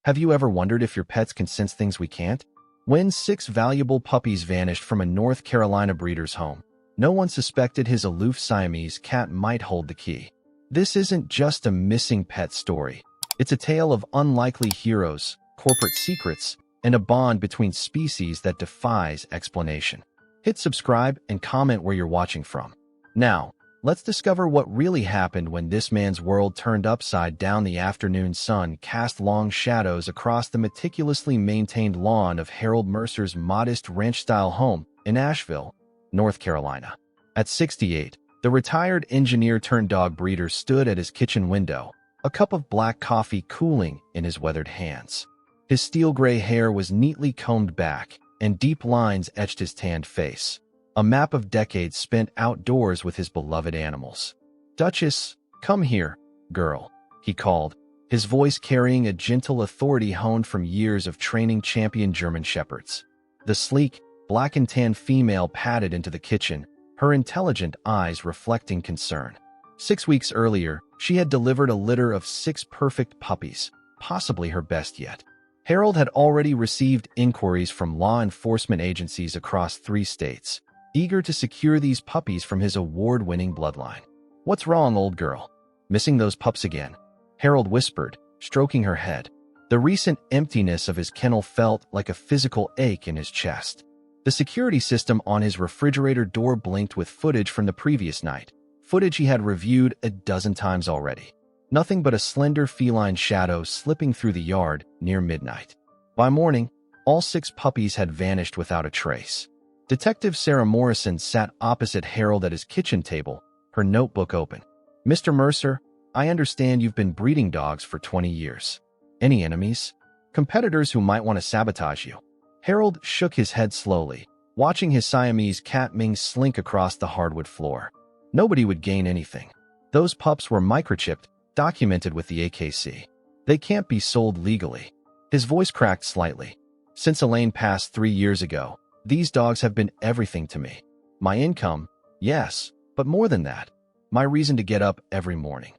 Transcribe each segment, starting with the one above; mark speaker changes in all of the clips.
Speaker 1: Have you ever wondered if your pets can sense things we can't? When 6 valuable puppies vanished from a North Carolina breeder's home, no one suspected his aloof Siamese cat might hold the key. This isn't just a missing pet story. It's a tale of unlikely heroes, corporate secrets, and a bond between species that defies explanation. Hit subscribe and comment where you're watching from. Now, let's discover what really happened when this man's world turned upside down. The afternoon sun cast long shadows across the meticulously maintained lawn of Harold Mercer's modest ranch-style home in Asheville, North Carolina. At 68, the retired engineer-turned-dog breeder stood at his kitchen window, a cup of black coffee cooling in his weathered hands. His steel-gray hair was neatly combed back, and deep lines etched his tanned face, a map of decades spent outdoors with his beloved animals. "Duchess, come here, girl," he called, his voice carrying a gentle authority honed from years of training champion German shepherds. The sleek, black and tan female padded into the kitchen, her intelligent eyes reflecting concern. 6 weeks earlier, she had delivered a litter of 6 perfect puppies, possibly her best yet. Harold had already received inquiries from law enforcement agencies across 3 states, eager to secure these puppies from his award-winning bloodline. "What's wrong, old girl? Missing those pups again?" Harold whispered, stroking her head. The recent emptiness of his kennel felt like a physical ache in his chest. The security system on his refrigerator door blinked with footage from the previous night, footage he had reviewed a dozen times already. Nothing but a slender feline shadow slipping through the yard near midnight. By morning, all 6 puppies had vanished without a trace. Detective Sarah Morrison sat opposite Harold at his kitchen table, her notebook open. "Mr. Mercer, I understand you've been breeding dogs for 20 years. Any enemies? Competitors who might want to sabotage you?" Harold shook his head slowly, watching his Siamese cat Ming slink across the hardwood floor. Nobody would gain anything. Those pups were microchipped, documented with the AKC. They can't be sold legally. His voice cracked slightly. "Since Elaine passed 3 years ago, these dogs have been everything to me. My income, yes, but more than that, my reason to get up every morning."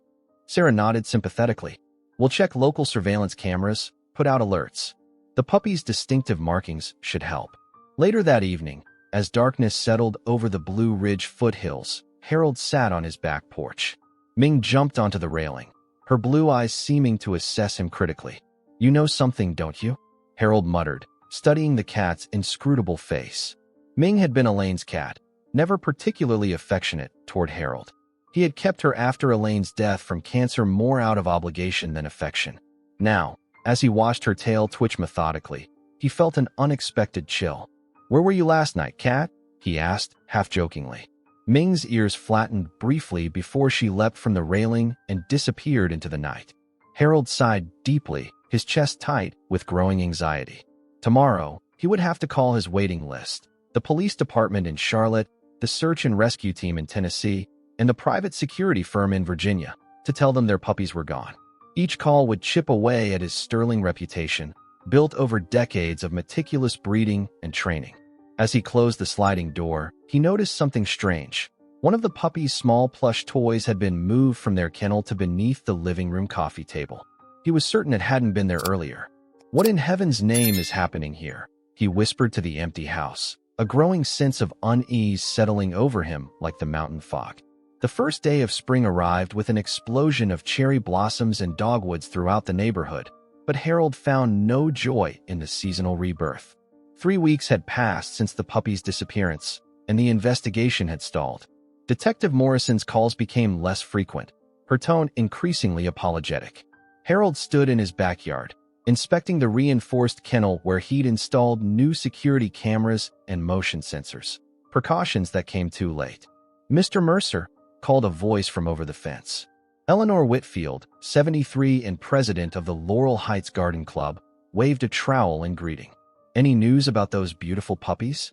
Speaker 1: Sarah nodded sympathetically. "We'll check local surveillance cameras, put out alerts. The puppy's distinctive markings should help." Later that evening, as darkness settled over the Blue Ridge foothills, Harold sat on his back porch. Ming jumped onto the railing, her blue eyes seeming to assess him critically. "You know something, don't you?" Harold muttered, studying the cat's inscrutable face. Ming had been Elaine's cat, never particularly affectionate toward Harold. He had kept her after Elaine's death from cancer more out of obligation than affection. Now, as he watched her tail twitch methodically, he felt an unexpected chill. "Where were you last night, cat?" he asked, half-jokingly. Ming's ears flattened briefly before she leapt from the railing and disappeared into the night. Harold sighed deeply, his chest tight with growing anxiety. Tomorrow, he would have to call his waiting list, the police department in Charlotte, the search and rescue team in Tennessee, and the private security firm in Virginia, to tell them their puppies were gone. Each call would chip away at his sterling reputation, built over decades of meticulous breeding and training. As he closed the sliding door, he noticed something strange. One of the puppy's small plush toys had been moved from their kennel to beneath the living room coffee table. He was certain it hadn't been there earlier. "What in heaven's name is happening here?" he whispered to the empty house, a growing sense of unease settling over him like the mountain fog. The first day of spring arrived with an explosion of cherry blossoms and dogwoods throughout the neighborhood, but Harold found no joy in the seasonal rebirth. 3 weeks had passed since the puppy's disappearance, and the investigation had stalled. Detective Morrison's calls became less frequent, her tone increasingly apologetic. Harold stood in his backyard, inspecting the reinforced kennel where he'd installed new security cameras and motion sensors, precautions that came too late. "Mr. Mercer," called a voice from over the fence. Eleanor Whitfield, 73 and president of the Laurel Heights Garden Club, waved a trowel in greeting. "Any news about those beautiful puppies?"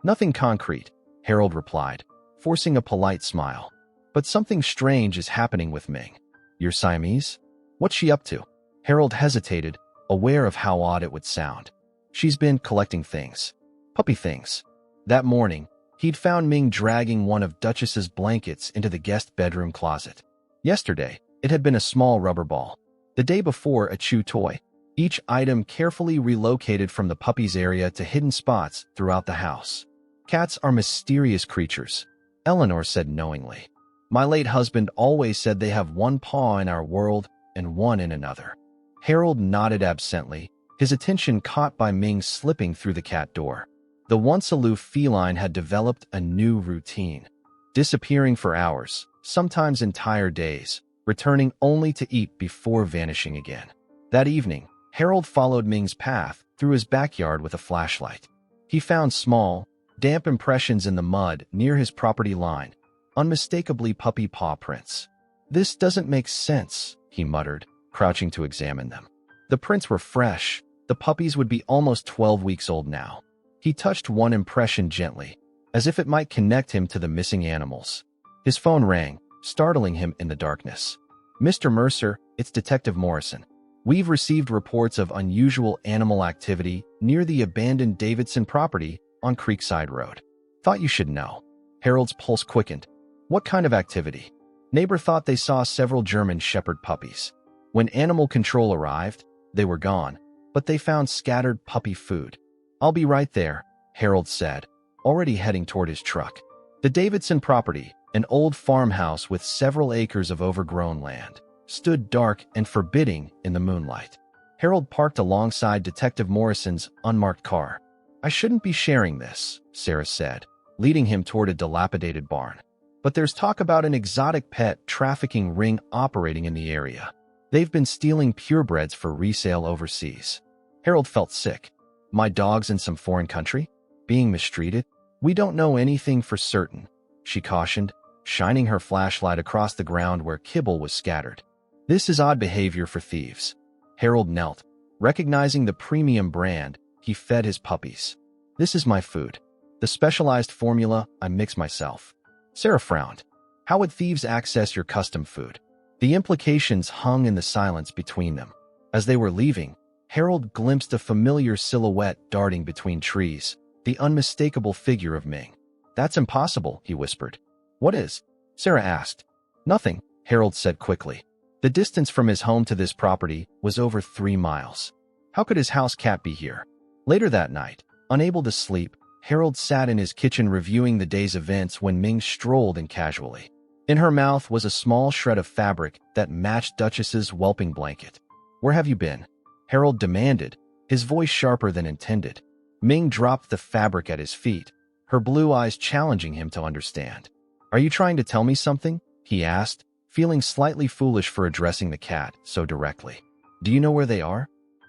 Speaker 1: "Nothing concrete," Harold replied, forcing a polite smile. "But something strange is happening with Ming." "Your Siamese? What's she up to?" Harold hesitated, aware of how odd it would sound. "She's been collecting things. Puppy things." That morning, he'd found Ming dragging one of Duchess's blankets into the guest bedroom closet. Yesterday, it had been a small rubber ball. The day before, a chew toy. each item carefully relocated from the puppies area to hidden spots throughout the house. Cats are mysterious creatures, Eleanor said knowingly. My late husband always said they have one paw in our world and one in another. Harold nodded absently, his attention caught by Ming slipping through the cat door. The once aloof feline had developed a new routine, disappearing for hours, sometimes entire days, returning only to eat before vanishing again. That evening, Harold followed Ming's path through his backyard with a flashlight. He found small, damp impressions in the mud near his property line, unmistakably puppy paw prints. "This doesn't make sense," he muttered, crouching to examine them. The prints were fresh. The puppies would be almost 12 weeks old now. He touched one impression gently, as if it might connect him to the missing animals. His phone rang, startling him in the darkness. "Mr. Mercer, it's Detective Morrison. We've received reports of unusual animal activity near the abandoned Davidson property on Creekside Road. Thought you should know." Harold's pulse quickened. "What kind of activity?" "Neighbor thought they saw several German Shepherd puppies. When animal control arrived, they were gone, but they found scattered puppy food." "I'll be right there," Harold said, already heading toward his truck. The Davidson property, an old farmhouse with several acres of overgrown land, stood dark and forbidding in the moonlight. Harold parked alongside Detective Morrison's unmarked car. "I shouldn't be sharing this," Sarah said, leading him toward a dilapidated barn. "But there's talk about an exotic pet trafficking ring operating in the area. They've been stealing purebreds for resale overseas." Harold felt sick. "My dog's in some foreign country? Being mistreated? We don't know anything for certain," she cautioned, shining her flashlight across the ground where kibble was scattered. "This is odd behavior for thieves." Harold knelt. Recognizing the premium brand, he fed his puppies. "This is my food. The specialized formula I mix myself." Sarah frowned. "How would thieves access your custom food?" The implications hung in the silence between them. As they were leaving, Harold glimpsed a familiar silhouette darting between trees, the unmistakable figure of Ming. "That's impossible," he whispered. "What is?" Sarah asked. "Nothing," Harold said quickly. The distance from his home to this property was over 3 miles. How could his house cat be here? Later that night, unable to sleep, Harold sat in his kitchen reviewing the day's events when Ming strolled in casually. In her mouth was a small shred of fabric that matched Duchess's whelping blanket. "Where have you been?" Harold demanded, his voice sharper than intended. Ming dropped the fabric at his feet, her blue eyes challenging him to understand. "Are you trying to tell me something?" he asked, feeling slightly foolish for addressing the cat so directly. "Do you know where they are?"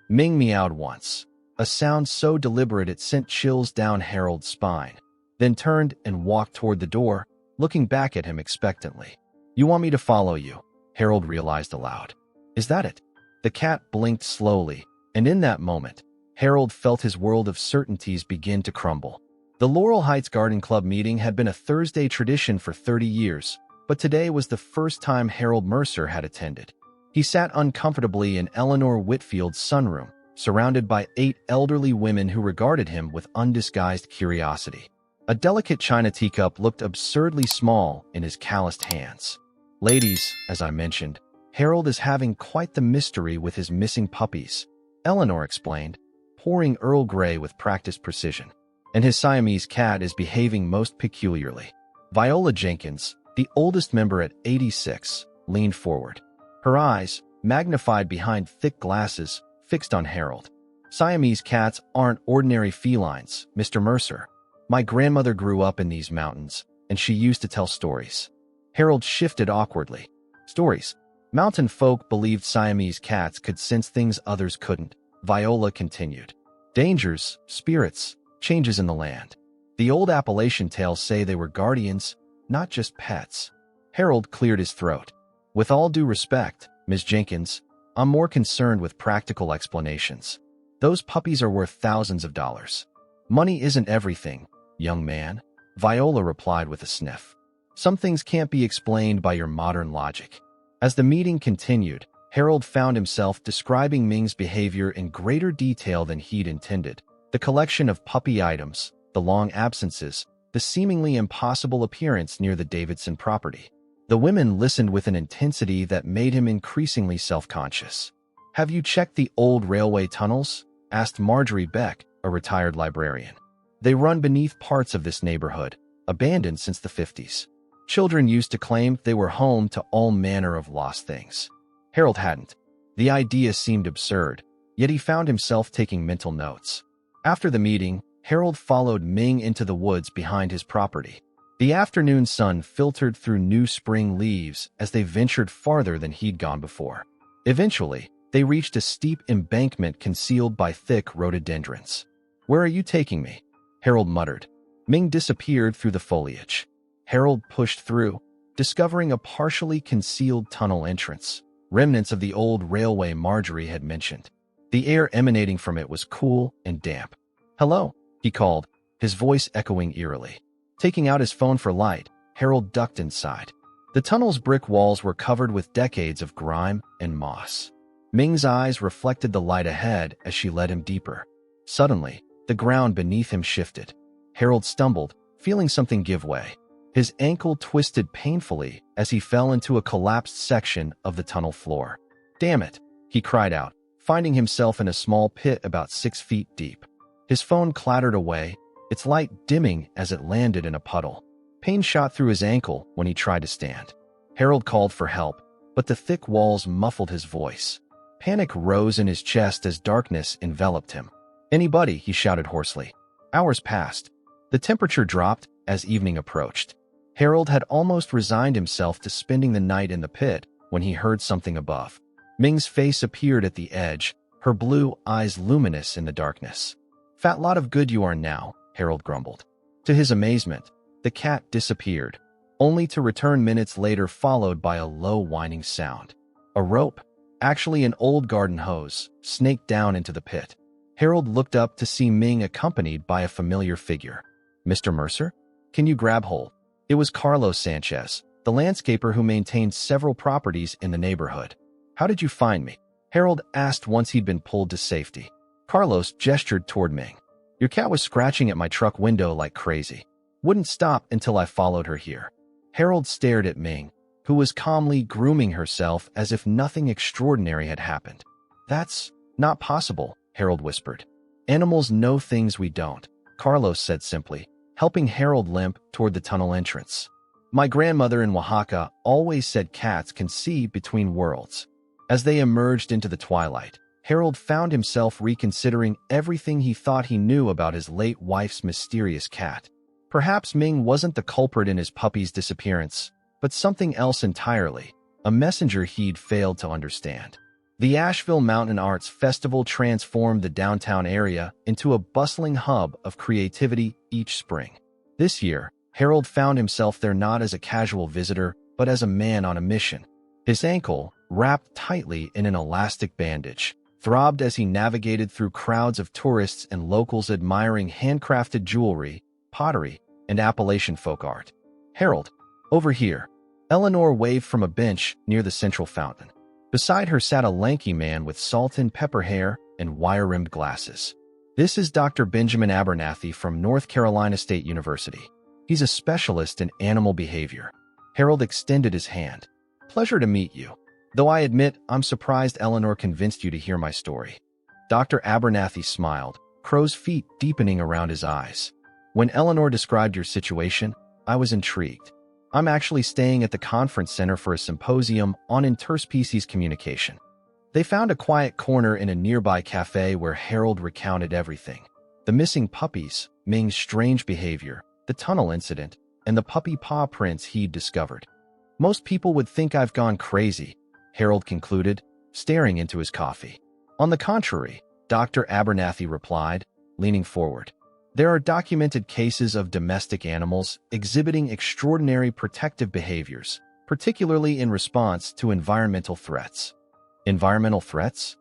Speaker 1: Ming meowed once, a sound so deliberate it sent chills down Harold's spine, then turned and walked toward the door, looking back at him expectantly. "You want me to follow you?" Harold realized aloud. "Is that it?" The cat blinked slowly, and in that moment, Harold felt his world of certainties begin to crumble. The Laurel Heights Garden Club meeting had been a Thursday tradition for 30 years, but today was the first time Harold Mercer had attended. He sat uncomfortably in Eleanor Whitfield's sunroom, surrounded by 8 elderly women who regarded him with undisguised curiosity. A delicate china teacup looked absurdly small in his calloused hands. "Ladies, as I mentioned, Harold is having quite the mystery with his missing puppies," Eleanor explained, pouring Earl Grey with practiced precision. "And his Siamese cat is behaving most peculiarly." Viola Jenkins, the oldest member at 86, leaned forward. Her eyes, magnified behind thick glasses, fixed on Harold. "Siamese cats aren't ordinary felines, Mr. Mercer. My grandmother grew up in these mountains, and she used to tell stories." Harold shifted awkwardly. "Stories?" "Mountain folk believed Siamese cats could sense things others couldn't," Viola continued. "Dangers, spirits, changes in the land. The old Appalachian tales say they were guardians, not just pets." Harold cleared his throat. "With all due respect, Ms. Jenkins, I'm more concerned with practical explanations. Those puppies are worth thousands of dollars." "Money isn't everything, young man," Viola replied with a sniff. "Some things can't be explained by your modern logic." As the meeting continued, Harold found himself describing Ming's behavior in greater detail than he'd intended. The collection of puppy items, the long absences, the seemingly impossible appearance near the Davidson property. The women listened with an intensity that made him increasingly self-conscious. Have you checked the old railway tunnels? Asked Marjorie Beck, a retired librarian. They run beneath parts of this neighborhood, abandoned since the 50s. Children used to claim they were home to all manner of lost things. Harold hadn't. The idea seemed absurd, yet he found himself taking mental notes. After the meeting, Harold followed Ming into the woods behind his property. The afternoon sun filtered through new spring leaves as they ventured farther than he'd gone before. Eventually, they reached a steep embankment concealed by thick rhododendrons. "Where are you taking me?" Harold muttered. Ming disappeared through the foliage. Harold pushed through, discovering a partially concealed tunnel entrance, remnants of the old railway Marjorie had mentioned. The air emanating from it was cool and damp. "Hello," he called, his voice echoing eerily. Taking out his phone for light, Harold ducked inside. The tunnel's brick walls were covered with decades of grime and moss. Ming's eyes reflected the light ahead as she led him deeper. Suddenly, the ground beneath him shifted. Harold stumbled, feeling something give way. His ankle twisted painfully as he fell into a collapsed section of the tunnel floor. "Damn it," he cried out, finding himself in a small pit about 6 feet deep. His phone clattered away, its light dimming as it landed in a puddle. Pain shot through his ankle when he tried to stand. Harold called for help, but the thick walls muffled his voice. Panic rose in his chest as darkness enveloped him. "Anybody?" he shouted hoarsely. Hours passed. The temperature dropped as evening approached. Harold had almost resigned himself to spending the night in the pit when he heard something above. Ming's face appeared at the edge, her blue eyes luminous in the darkness. "Fat lot of good you are now," Harold grumbled. To his amazement, the cat disappeared, only to return minutes later followed by a low whining sound. A rope, actually an old garden hose, snaked down into the pit. Harold looked up to see Ming accompanied by a familiar figure. "Mr. Mercer? Can you grab hold?" It was Carlos Sanchez, the landscaper who maintained several properties in the neighborhood. "How did you find me?" Harold asked once he'd been pulled to safety. Carlos gestured toward Ming. "Your cat was scratching at my truck window like crazy. Wouldn't stop until I followed her here." Harold stared at Ming, who was calmly grooming herself as if nothing extraordinary had happened. "That's not possible," Harold whispered. "Animals know things we don't," Carlos said simply, helping Harold limp toward the tunnel entrance. "My grandmother in Oaxaca always said cats can see between worlds." As they emerged into the twilight, Harold found himself reconsidering everything he thought he knew about his late wife's mysterious cat. Perhaps Ming wasn't the culprit in his puppy's disappearance, but something else entirely, a messenger he'd failed to understand. The Asheville Mountain Arts Festival transformed the downtown area into a bustling hub of creativity each spring. This year, Harold found himself there not as a casual visitor, but as a man on a mission. His ankle, wrapped tightly in an elastic bandage, throbbed as he navigated through crowds of tourists and locals admiring handcrafted jewelry, pottery, and Appalachian folk art. "Harold, over here." Eleanor waved from a bench near the central fountain. Beside her sat a lanky man with salt and pepper hair and wire-rimmed glasses. "This is Dr. Benjamin Abernathy from North Carolina State University. He's a specialist in animal behavior." Harold extended his hand. "Pleasure to meet you. Though I admit I'm surprised Eleanor convinced you to hear my story." Dr. Abernathy smiled, crow's feet deepening around his eyes. "When Eleanor described your situation, I was intrigued. I'm actually staying at the conference center for a symposium on interspecies communication." They found a quiet corner in a nearby cafe where Harold recounted everything. The missing puppies, Ming's strange behavior, the tunnel incident, and the puppy paw prints he'd discovered. "Most people would think I've gone crazy," Harold concluded, staring into his coffee. "On the contrary," Dr. Abernathy replied, leaning forward. "There are documented cases of domestic animals exhibiting extraordinary protective behaviors, particularly in response to environmental threats." "Environmental threats?"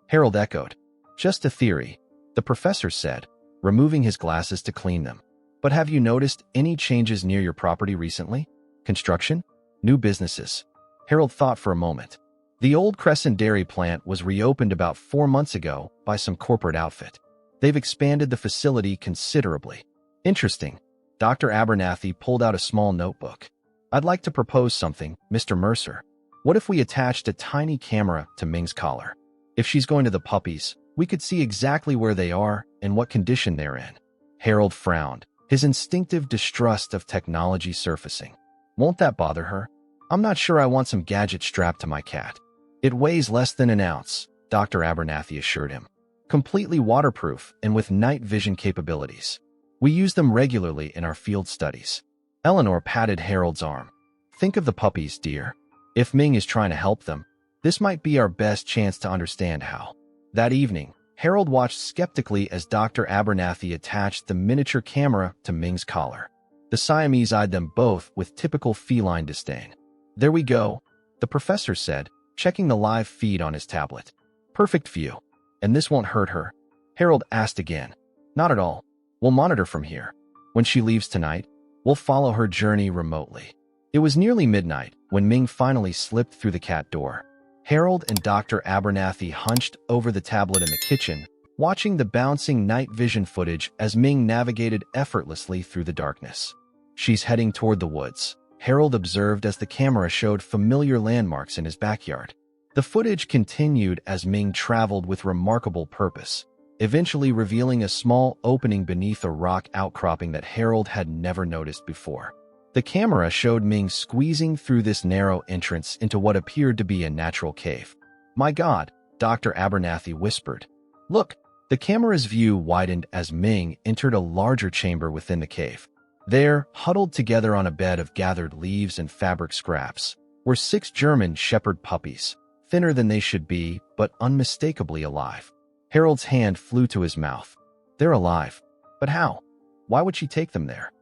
Speaker 1: Harold echoed. "Just a theory," the professor said, removing his glasses to clean them. "But have you noticed any changes near your property recently? Construction? New businesses?" Harold thought for a moment. The old Crescent dairy plant was reopened about 4 months ago by some corporate outfit. They've expanded the facility considerably. "Interesting." Dr. Abernathy pulled out a small notebook. "I'd like to propose something, Mr. Mercer. What if we attached a tiny camera to Ming's collar? If she's going to the puppies, we could see exactly where they are and what condition they're in. Harold frowned, his instinctive distrust of technology surfacing. Won't that bother her? I'm not sure I want some gadget strapped to my cat. It weighs less than an ounce, Dr. Abernathy assured him. Completely waterproof and with night vision capabilities. We use them regularly in our field studies. Eleanor patted Harold's arm. Think of the puppies, dear. If Ming is trying to help them, this might be our best chance to understand how. That evening, Harold watched skeptically as Dr. Abernathy attached the miniature camera to Ming's collar. The Siamese eyed them both with typical feline disdain. There we go, the professor said, checking the live feed on his tablet. Perfect view. And this won't hurt her? Harold asked again. Not at all. We'll monitor from here. When she leaves tonight, we'll follow her journey remotely. It was nearly midnight when Ming finally slipped through the cat door. Harold and Dr. Abernathy hunched over the tablet in the kitchen, watching the bouncing night vision footage as Ming navigated effortlessly through the darkness. She's heading toward the woods, Harold observed as the camera showed familiar landmarks in his backyard. The footage continued as Ming traveled with remarkable purpose, eventually revealing a small opening beneath a rock outcropping that Harold had never noticed before. The camera showed Ming squeezing through this narrow entrance into what appeared to be a natural cave. My God, Dr. Abernathy whispered. Look, the camera's view widened as Ming entered a larger chamber within the cave. There, huddled together on a bed of gathered leaves and fabric scraps, were 6 German shepherd puppies, thinner than they should be, but unmistakably alive. Harold's hand flew to his mouth. They're alive. But how? Why would she take them there?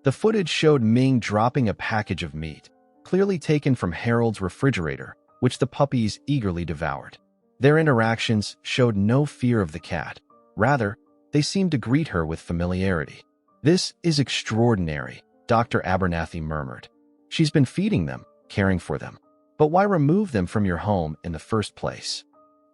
Speaker 1: The footage showed Ming dropping a package of meat, clearly taken from Harold's refrigerator, which the puppies eagerly devoured. Their interactions showed no fear of the cat. Rather, they seemed to greet her with familiarity. This is extraordinary, Dr. Abernathy murmured. She's been feeding them, caring for them. But why remove them from your home in the first place?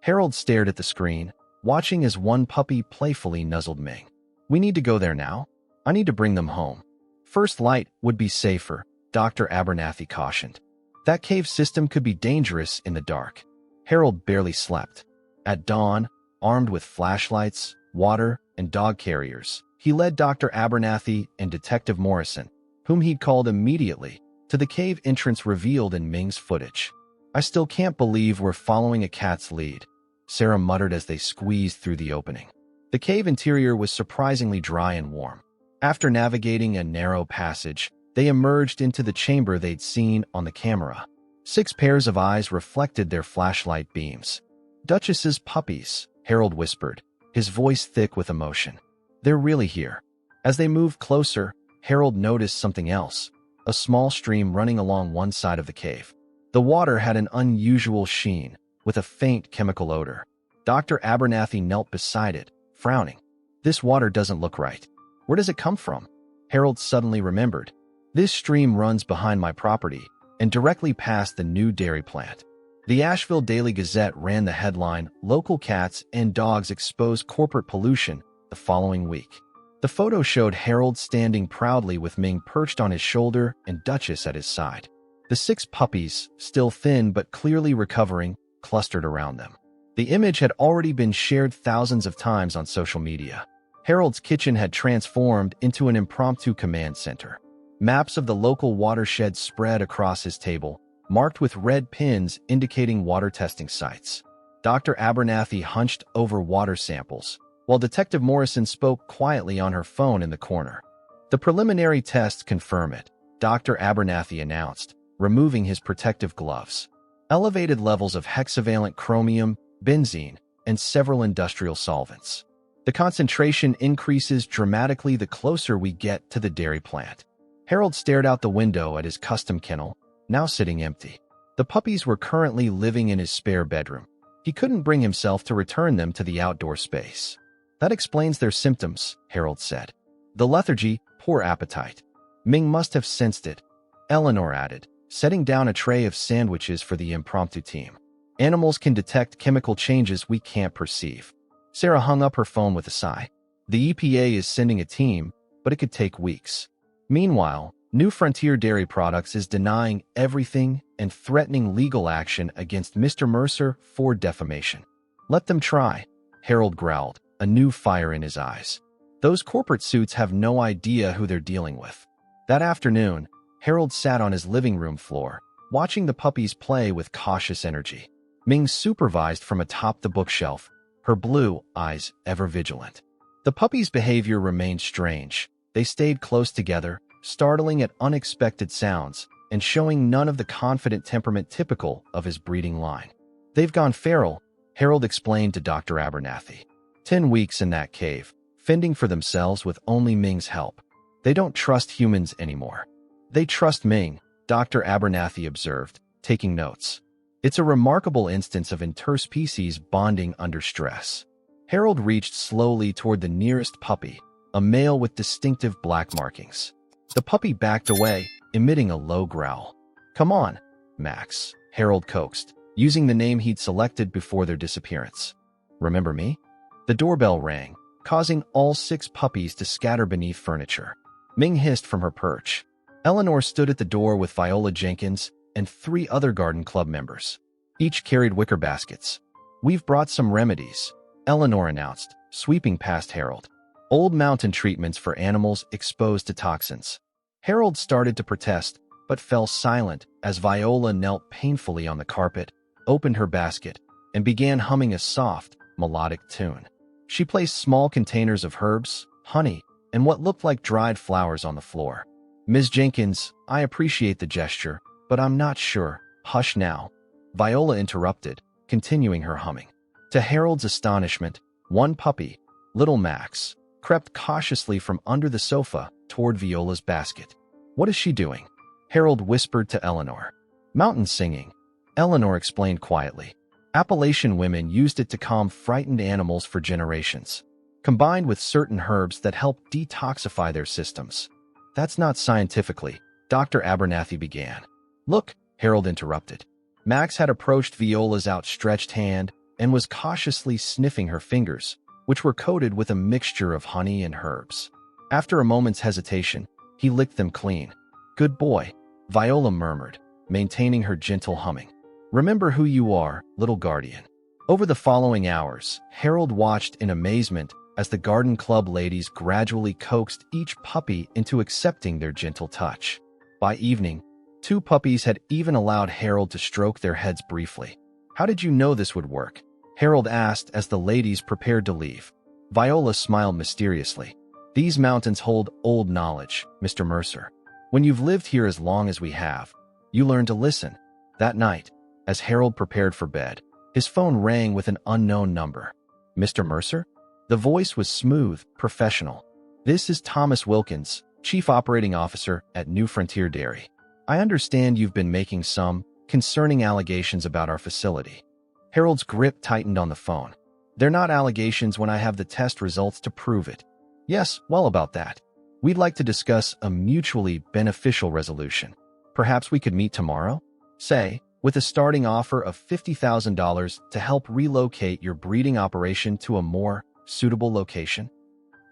Speaker 1: Harold stared at the screen, watching as one puppy playfully nuzzled Ming. We need to go there now. I need to bring them home. First light would be safer, Dr. Abernathy cautioned. That cave system could be dangerous in the dark. Harold barely slept. At dawn, armed with flashlights, water, and dog carriers, he led Dr. Abernathy and Detective Morrison, whom he'd called immediately, to the cave entrance revealed in Ming's footage. I still can't believe we're following a cat's lead, Sarah muttered as they squeezed through the opening. The cave interior was surprisingly dry and warm. After navigating a narrow passage, they emerged into the chamber they'd seen on the camera. 6 pairs of eyes reflected their flashlight beams. Duchess's puppies, Harold whispered, his voice thick with emotion. They're really here. As they moved closer, Harold noticed something else, a small stream running along one side of the cave. The water had an unusual sheen, with a faint chemical odor. Dr. Abernathy knelt beside it, frowning. This water doesn't look right. Where does it come from? Harold suddenly remembered. This stream runs behind my property and directly past the new dairy plant. The Asheville Daily Gazette ran the headline, Local Cats and Dogs Expose Corporate Pollution, the following week. The photo showed Harold standing proudly with Ming perched on his shoulder and Duchess at his side. The 6 puppies, still thin but clearly recovering, clustered around them. The image had already been shared thousands of times on social media. Harold's kitchen had transformed into an impromptu command center. Maps of the local watershed spread across his table, marked with red pins indicating water testing sites. Dr. Abernathy hunched over water samples, while Detective Morrison spoke quietly on her phone in the corner. The preliminary tests confirm it, Dr. Abernathy announced, removing his protective gloves. Elevated levels of hexavalent chromium, benzene, and several industrial solvents. The concentration increases dramatically the closer we get to the dairy plant. Harold stared out the window at his custom kennel, now sitting empty. The puppies were currently living in his spare bedroom. He couldn't bring himself to return them to the outdoor space. That explains their symptoms, Harold said. The lethargy, poor appetite. Ming must have sensed it, Eleanor added, setting down a tray of sandwiches for the impromptu team. Animals can detect chemical changes we can't perceive. Sarah hung up her phone with a sigh. The EPA is sending a team, but it could take weeks. Meanwhile, New Frontier Dairy Products is denying everything and threatening legal action against Mr. Mercer for defamation. Let them try, Harold growled, a new fire in his eyes. Those corporate suits have no idea who they're dealing with. That afternoon, Harold sat on his living room floor, watching the puppies play with cautious energy. Ming supervised from atop the bookshelf, her blue eyes ever vigilant. The puppies' behavior remained strange. They stayed close together, startling at unexpected sounds, and showing none of the confident temperament typical of his breeding line. They've gone feral, Harold explained to Dr. Abernathy. 10 weeks in that cave, fending for themselves with only Ming's help. They don't trust humans anymore. They trust Ming, Dr. Abernathy observed, taking notes. It's a remarkable instance of interspecies bonding under stress. Harold reached slowly toward the nearest puppy, a male with distinctive black markings. The puppy backed away, emitting a low growl. Come on, Max, Harold coaxed, using the name he'd selected before their disappearance. Remember me? The doorbell rang, causing all 6 puppies to scatter beneath furniture. Ming hissed from her perch. Eleanor stood at the door with Viola Jenkins and 3 other garden club members. Each carried wicker baskets. We've brought some remedies, Eleanor announced, sweeping past Harold. Old mountain treatments for animals exposed to toxins. Harold started to protest, but fell silent as Viola knelt painfully on the carpet, opened her basket, and began humming a soft, melodic tune. She placed small containers of herbs, honey, and what looked like dried flowers on the floor. Ms. Jenkins, I appreciate the gesture, but I'm not sure. Hush now, Viola interrupted, continuing her humming. To Harold's astonishment, one puppy, little Max, crept cautiously from under the sofa toward Viola's basket. What is she doing? Harold whispered to Eleanor. Mountain singing, Eleanor explained quietly. Appalachian women used it to calm frightened animals for generations, combined with certain herbs that help detoxify their systems. That's not scientifically, Dr. Abernathy began. Look, Harold interrupted. Max had approached Viola's outstretched hand and was cautiously sniffing her fingers, which were coated with a mixture of honey and herbs. After a moment's hesitation, he licked them clean. Good boy, Viola murmured, maintaining her gentle humming. Remember who you are, little guardian. Over the following hours, Harold watched in amazement as the garden club ladies gradually coaxed each puppy into accepting their gentle touch. By evening, 2 puppies had even allowed Harold to stroke their heads briefly. How did you know this would work? Harold asked as the ladies prepared to leave. Viola smiled mysteriously. These mountains hold old knowledge, Mr. Mercer. When you've lived here as long as we have, you learn to listen. That night, as Harold prepared for bed, his phone rang with an unknown number. Mr. Mercer? The voice was smooth, professional. This is Thomas Wilkins, Chief Operating Officer at New Frontier Dairy. I understand you've been making some concerning allegations about our facility. Harold's grip tightened on the phone. They're not allegations when I have the test results to prove it. Yes, well about that. We'd like to discuss a mutually beneficial resolution. Perhaps we could meet tomorrow? Say, with a starting offer of $50,000 to help relocate your breeding operation to a more suitable location?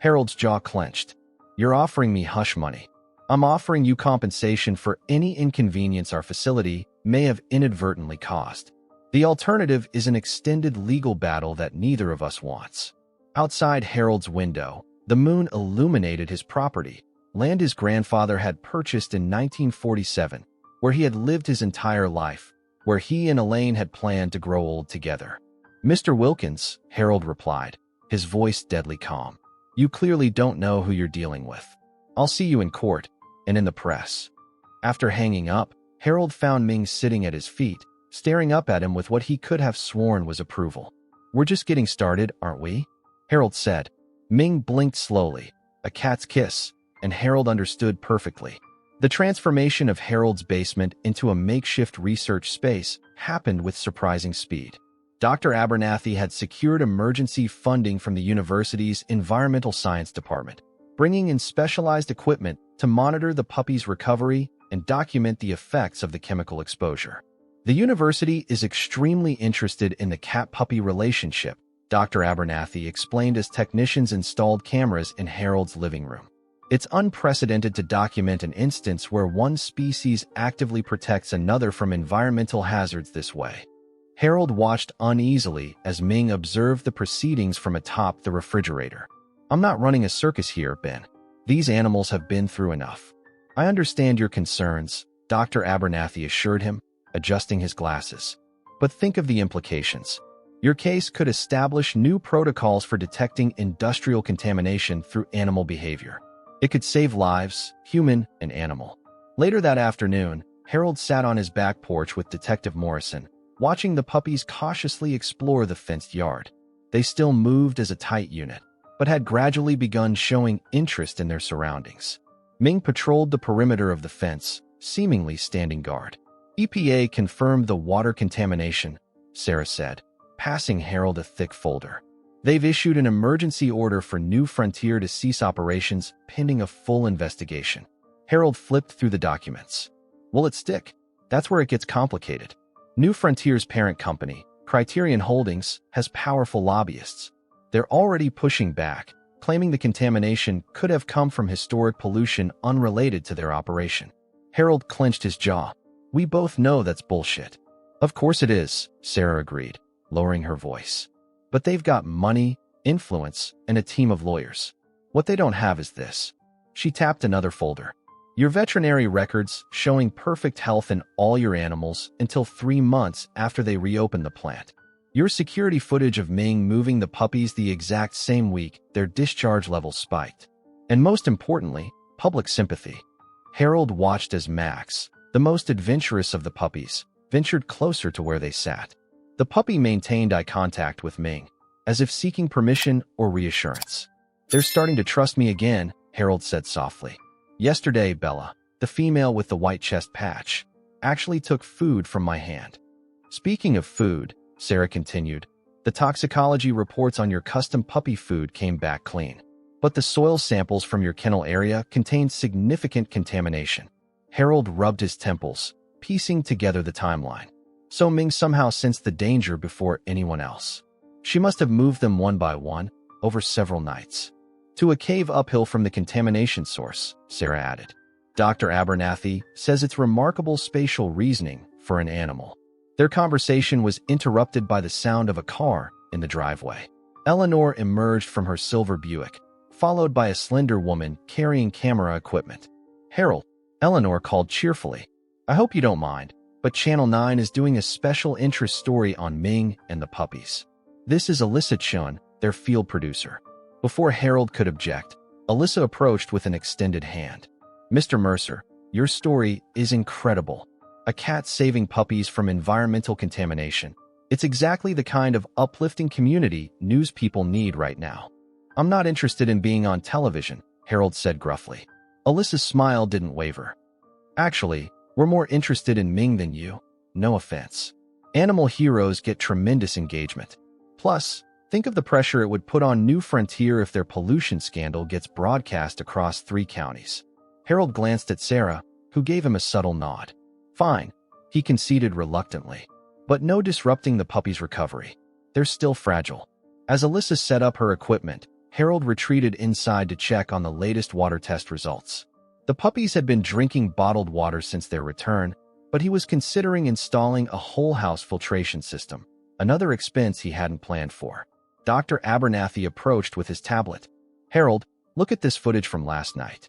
Speaker 1: Harold's jaw clenched. You're offering me hush money. I'm offering you compensation for any inconvenience our facility may have inadvertently caused. The alternative is an extended legal battle that neither of us wants. Outside Harold's window, the moon illuminated his property, land his grandfather had purchased in 1947, where he had lived his entire life, where he and Elaine had planned to grow old together. Mr. Wilkins, Harold replied, his voice deadly calm. You clearly don't know who you're dealing with. I'll see you in court and in the press. After hanging up, Harold found Ming sitting at his feet, staring up at him with what he could have sworn was approval. We're just getting started, aren't we? Harold said. Ming blinked slowly, a cat's kiss, and Harold understood perfectly. The transformation of Harold's basement into a makeshift research space happened with surprising speed. Dr. Abernathy had secured emergency funding from the university's Environmental Science Department, bringing in specialized equipment to monitor the puppy's recovery and document the effects of the chemical exposure. The university is extremely interested in the cat-puppy relationship, Dr. Abernathy explained as technicians installed cameras in Harold's living room. It's unprecedented to document an instance where one species actively protects another from environmental hazards this way. Harold watched uneasily as Ming observed the proceedings from atop the refrigerator. I'm not running a circus here, Ben. These animals have been through enough. I understand your concerns, Dr. Abernathy assured him, adjusting his glasses. But think of the implications. Your case could establish new protocols for detecting industrial contamination through animal behavior. It could save lives, human and animal. Later that afternoon, Harold sat on his back porch with Detective Morrison, watching the puppies cautiously explore the fenced yard. They still moved as a tight unit, but had gradually begun showing interest in their surroundings. Ming patrolled the perimeter of the fence, seemingly standing guard. EPA confirmed the water contamination, Sarah said, passing Harold a thick folder. They've issued an emergency order for New Frontier to cease operations pending a full investigation. Harold flipped through the documents. Will it stick? That's where it gets complicated. New Frontier's parent company, Criterion Holdings, has powerful lobbyists. They're already pushing back, claiming the contamination could have come from historic pollution unrelated to their operation. Harold clenched his jaw. We both know that's bullshit. Of course it is, Sarah agreed, lowering her voice. But they've got money, influence, and a team of lawyers. What they don't have is this. She tapped another folder. Your veterinary records showing perfect health in all your animals until 3 months after they reopened the plant. Your security footage of Ming moving the puppies the exact same week their discharge levels spiked. And most importantly, public sympathy. Harold watched as Max, the most adventurous of the puppies, ventured closer to where they sat. The puppy maintained eye contact with Ming, as if seeking permission or reassurance. They're starting to trust me again, Harold said softly. Yesterday, Bella, the female with the white chest patch, actually took food from my hand. Speaking of food, Sarah continued, the toxicology reports on your custom puppy food came back clean. But the soil samples from your kennel area contained significant contamination. Harold rubbed his temples, piecing together the timeline. So Ming somehow sensed the danger before anyone else. She must have moved them one by one, over several nights. To a cave uphill from the contamination source, Sarah added. Dr. Abernathy says it's remarkable spatial reasoning for an animal. Their conversation was interrupted by the sound of a car in the driveway. Eleanor emerged from her silver Buick, followed by a slender woman carrying camera equipment. Harold, Eleanor called cheerfully. I hope you don't mind, but Channel 9 is doing a special interest story on Ming and the puppies. This is Alyssa Chun, their field producer. Before Harold could object, Alyssa approached with an extended hand. Mr. Mercer, your story is incredible. A cat saving puppies from environmental contamination. It's exactly the kind of uplifting community news people need right now. I'm not interested in being on television, Harold said gruffly. Alyssa's smile didn't waver. Actually, we're more interested in Ming than you. No offense. Animal heroes get tremendous engagement. Plus, think of the pressure it would put on New Frontier if their pollution scandal gets broadcast across 3 counties. Harold glanced at Sarah, who gave him a subtle nod. Fine, he conceded reluctantly. But no disrupting the puppy's recovery. They're still fragile. As Alyssa set up her equipment, Harold retreated inside to check on the latest water test results. The puppies had been drinking bottled water since their return, but he was considering installing a whole house filtration system, another expense he hadn't planned for. Dr. Abernathy approached with his tablet. Harold, look at this footage from last night.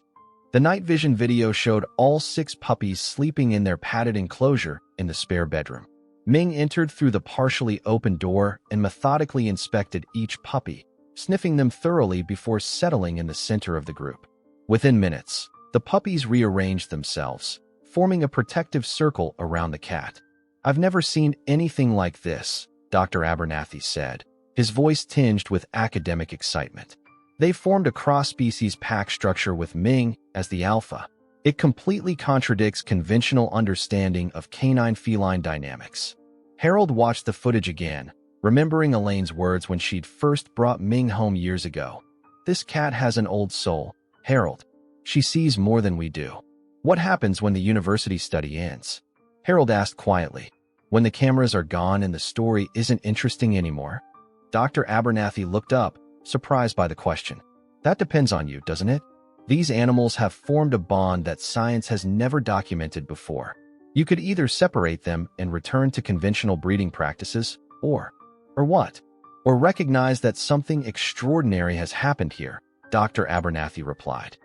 Speaker 1: The night vision video showed all 6 puppies sleeping in their padded enclosure in the spare bedroom. Ming entered through the partially open door and methodically inspected each puppy, sniffing them thoroughly before settling in the center of the group. Within minutes, the puppies rearranged themselves, forming a protective circle around the cat. I've never seen anything like this, Dr. Abernathy said, his voice tinged with academic excitement. They formed a cross-species pack structure with Ming as the alpha. It completely contradicts conventional understanding of canine-feline dynamics. Harold watched the footage again, remembering Elaine's words when she'd first brought Ming home years ago. This cat has an old soul, Harold. She sees more than we do. What happens when the university study ends? Harold asked quietly. When the cameras are gone and the story isn't interesting anymore? Dr. Abernathy looked up, surprised by the question. That depends on you, doesn't it? These animals have formed a bond that science has never documented before. You could either separate them and return to conventional breeding practices, or what? Or recognize that something extraordinary has happened here, Dr. Abernathy replied.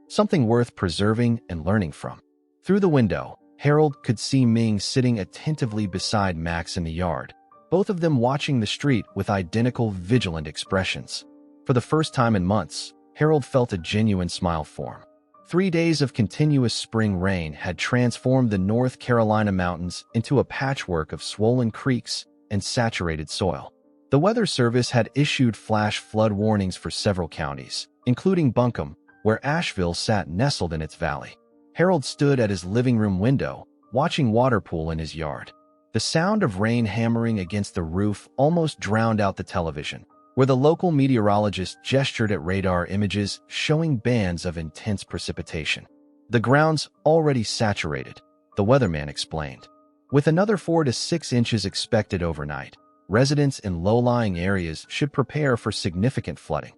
Speaker 1: Something worth preserving and learning from. Through the window, Harold could see Ming sitting attentively beside Max in the yard, both of them watching the street with identical vigilant expressions. For the first time in months, Harold felt a genuine smile form. 3 days of continuous spring rain had transformed the North Carolina mountains into a patchwork of swollen creeks and saturated soil. The Weather Service had issued flash flood warnings for several counties, including Buncombe, where Asheville sat nestled in its valley. Harold stood at his living room window, watching water pool in his yard. The sound of rain hammering against the roof almost drowned out the television, where the local meteorologist gestured at radar images showing bands of intense precipitation. The ground's already saturated, the weatherman explained. With another 4 to 6 inches expected overnight, residents in low-lying areas should prepare for significant flooding.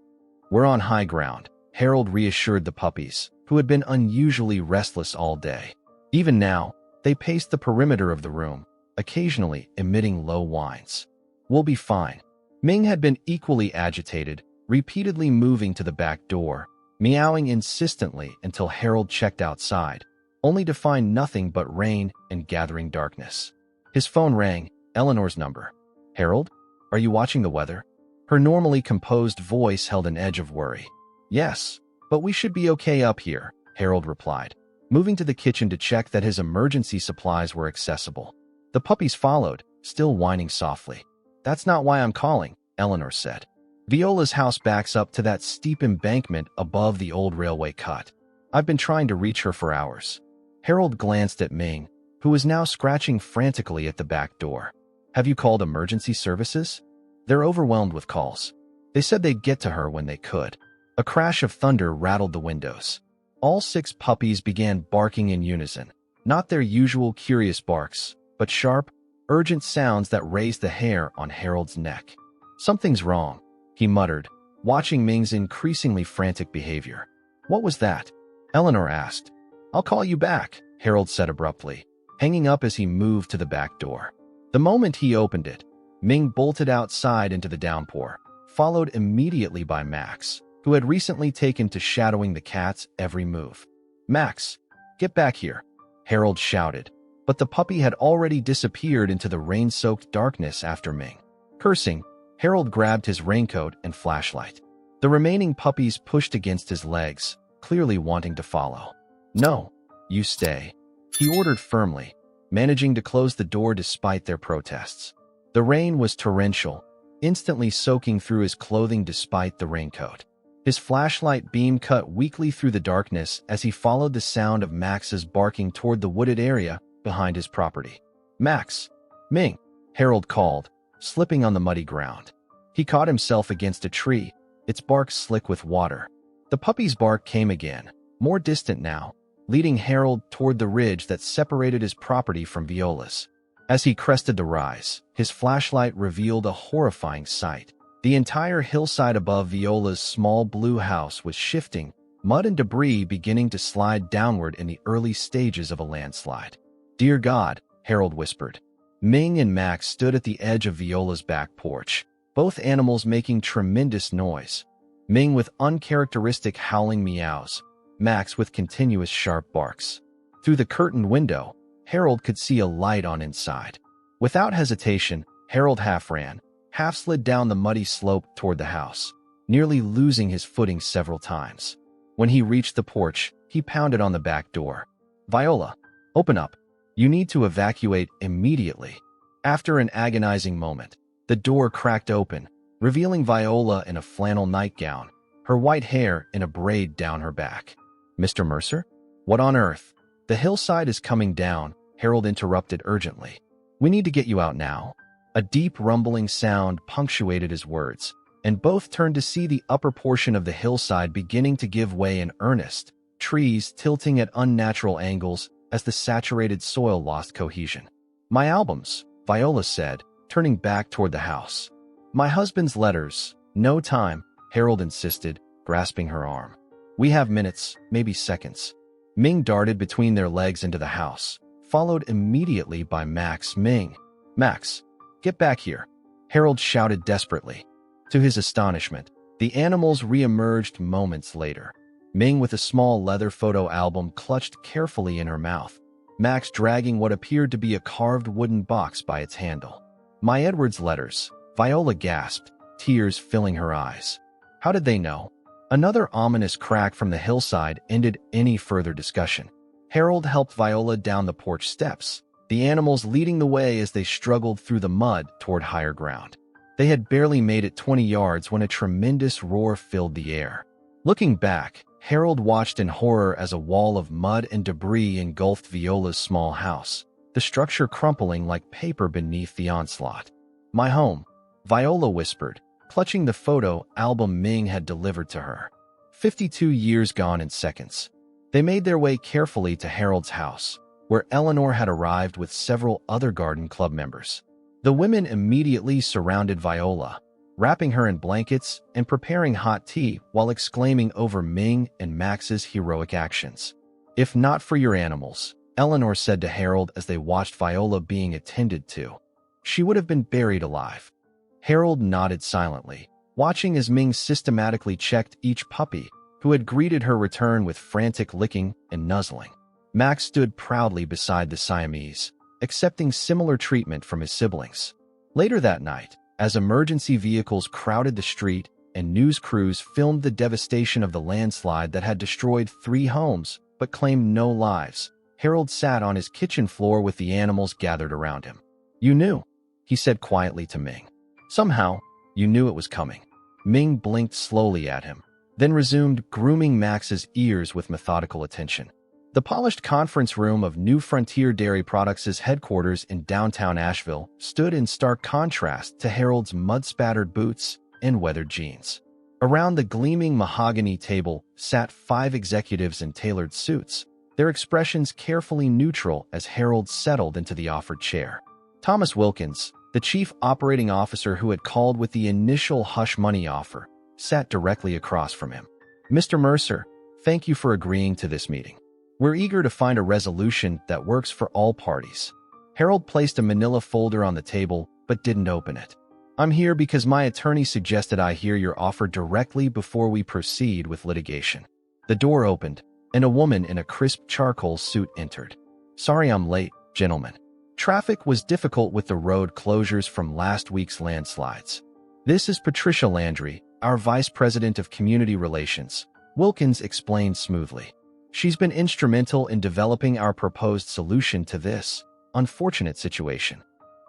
Speaker 1: We're on high ground, Harold reassured the puppies, who had been unusually restless all day. Even now, they paced the perimeter of the room, occasionally emitting low whines. We'll be fine. Ming had been equally agitated, repeatedly moving to the back door, meowing insistently until Harold checked outside, only to find nothing but rain and gathering darkness. His phone rang, Eleanor's number. Harold, are you watching the weather? Her normally composed voice held an edge of worry. Yes, but we should be okay up here, Harold replied, moving to the kitchen to check that his emergency supplies were accessible. The puppies followed, still whining softly. That's not why I'm calling, Eleanor said. Viola's house backs up to that steep embankment above the old railway cut. I've been trying to reach her for hours. Harold glanced at Ming, who was now scratching frantically at the back door. Have you called emergency services? They're overwhelmed with calls. They said they'd get to her when they could. A crash of thunder rattled the windows. All 6 puppies began barking in unison, not their usual curious barks, but sharp, urgent sounds that raised the hair on Harold's neck. Something's wrong, he muttered, watching Ming's increasingly frantic behavior. What was that? Eleanor asked. I'll call you back, Harold said abruptly, hanging up as he moved to the back door. The moment he opened it, Ming bolted outside into the downpour, followed immediately by Max, who had recently taken to shadowing the cat's every move. Max, get back here, Harold shouted, but the puppy had already disappeared into the rain-soaked darkness after Ming. Cursing, Harold grabbed his raincoat and flashlight. The remaining puppies pushed against his legs, clearly wanting to follow. No, you stay, he ordered firmly, managing to close the door despite their protests. The rain was torrential, instantly soaking through his clothing despite the raincoat. His flashlight beam cut weakly through the darkness as he followed the sound of Max's barking toward the wooded area behind his property. Max! Ming! Harold called, slipping on the muddy ground. He caught himself against a tree, its bark slick with water. The puppy's bark came again, more distant now, leading Harold toward the ridge that separated his property from Viola's. As he crested the rise, his flashlight revealed a horrifying sight. The entire hillside above Viola's small blue house was shifting, mud and debris beginning to slide downward in the early stages of a landslide. Dear God, Harold whispered. Ming and Max stood at the edge of Viola's back porch, both animals making tremendous noise. Ming with uncharacteristic howling meows, Max with continuous sharp barks. Through the curtained window, Harold could see a light on inside. Without hesitation, Harold half ran, half slid down the muddy slope toward the house, nearly losing his footing several times. When he reached the porch, he pounded on the back door. Viola, open up. You need to evacuate immediately. After an agonizing moment, the door cracked open, revealing Viola in a flannel nightgown, her white hair in a braid down her back. Mr. Mercer? What on earth? The hillside is coming down, Harold interrupted urgently. We need to get you out now. A deep rumbling sound punctuated his words, and both turned to see the upper portion of the hillside beginning to give way in earnest, trees tilting at unnatural angles as the saturated soil lost cohesion. My albums, Viola said, turning back toward the house. My husband's letters. No time, Harold insisted, grasping her arm. We have minutes, maybe seconds. Ming darted between their legs into the house, followed immediately by Max Ming. "Max, get back here," Harold shouted desperately. To his astonishment, the animals re-emerged moments later, Ming with a small leather photo album clutched carefully in her mouth, Max dragging what appeared to be a carved wooden box by its handle. "My Edward's letters," Viola gasped, tears filling her eyes. How did they know? Another ominous crack from the hillside ended any further discussion. Harold helped Viola down the porch steps, the animals leading the way as they struggled through the mud toward higher ground. They had barely made it 20 yards when a tremendous roar filled the air. Looking back, Harold watched in horror as a wall of mud and debris engulfed Viola's small house, the structure crumpling like paper beneath the onslaught. "My home," Viola whispered, clutching the photo album Ming had delivered to her. 52 years gone in seconds. They made their way carefully to Harold's house, where Eleanor had arrived with several other garden club members. The women immediately surrounded Viola, wrapping her in blankets and preparing hot tea while exclaiming over Ming and Max's heroic actions. "If not for your animals," Eleanor said to Harold as they watched Viola being attended to, "she would have been buried alive." Harold nodded silently, watching as Ming systematically checked each puppy, who had greeted her return with frantic licking and nuzzling. Max stood proudly beside the Siamese, accepting similar treatment from his siblings. Later that night, as emergency vehicles crowded the street and news crews filmed the devastation of the landslide that had destroyed 3 homes but claimed no lives, Harold sat on his kitchen floor with the animals gathered around him. "You knew," he said quietly to Ming. "Somehow, you knew it was coming." Ming blinked slowly at him, then resumed grooming Max's ears with methodical attention. The polished conference room of New Frontier Dairy Products' headquarters in downtown Asheville stood in stark contrast to Harold's mud-spattered boots and weathered jeans. Around the gleaming mahogany table sat 5 executives in tailored suits, their expressions carefully neutral as Harold settled into the offered chair. Thomas Wilkins, the chief operating officer who had called with the initial hush money offer, sat directly across from him. "Mr. Mercer, thank you for agreeing to this meeting. We're eager to find a resolution that works for all parties." Harold placed a manila folder on the table but didn't open it. "I'm here because my attorney suggested I hear your offer directly before we proceed with litigation." The door opened, and a woman in a crisp charcoal suit entered. "Sorry I'm late, gentlemen. Traffic was difficult with the road closures from last week's landslides. This is Patricia Landry, our Vice President of Community Relations," Wilkins explained smoothly. "She's been instrumental in developing our proposed solution to this unfortunate situation."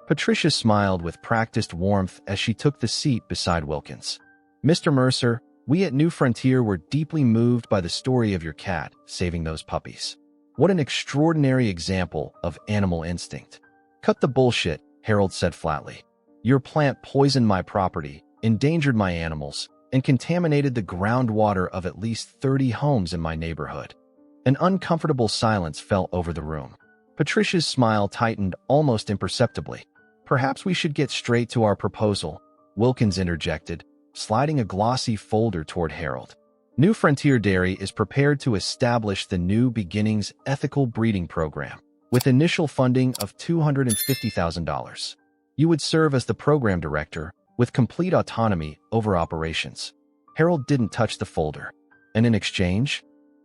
Speaker 1: Patricia smiled with practiced warmth as she took the seat beside Wilkins. "Mr. Mercer, we at New Frontier were deeply moved by the story of your cat saving those puppies. What an extraordinary example of animal instinct." "Cut the bullshit," Harold said flatly. "Your plant poisoned my property, endangered my animals, and contaminated the groundwater of at least 30 homes in my neighborhood." An uncomfortable silence fell over the room. Patricia's smile tightened almost imperceptibly. "Perhaps we should get straight to our proposal," Wilkins interjected, sliding a glossy folder toward Harold. "New Frontier Dairy is prepared to establish the New Beginnings Ethical Breeding Program, with initial funding of $250,000. You would serve as the program director, with complete autonomy over operations." Harold didn't touch the folder. "And in exchange?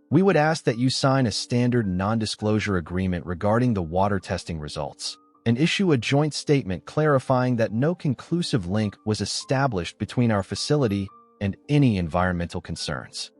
Speaker 1: We would ask that you sign a standard non-disclosure agreement regarding the water testing results, and issue a joint statement clarifying that no conclusive link was established between our facility and any environmental concerns."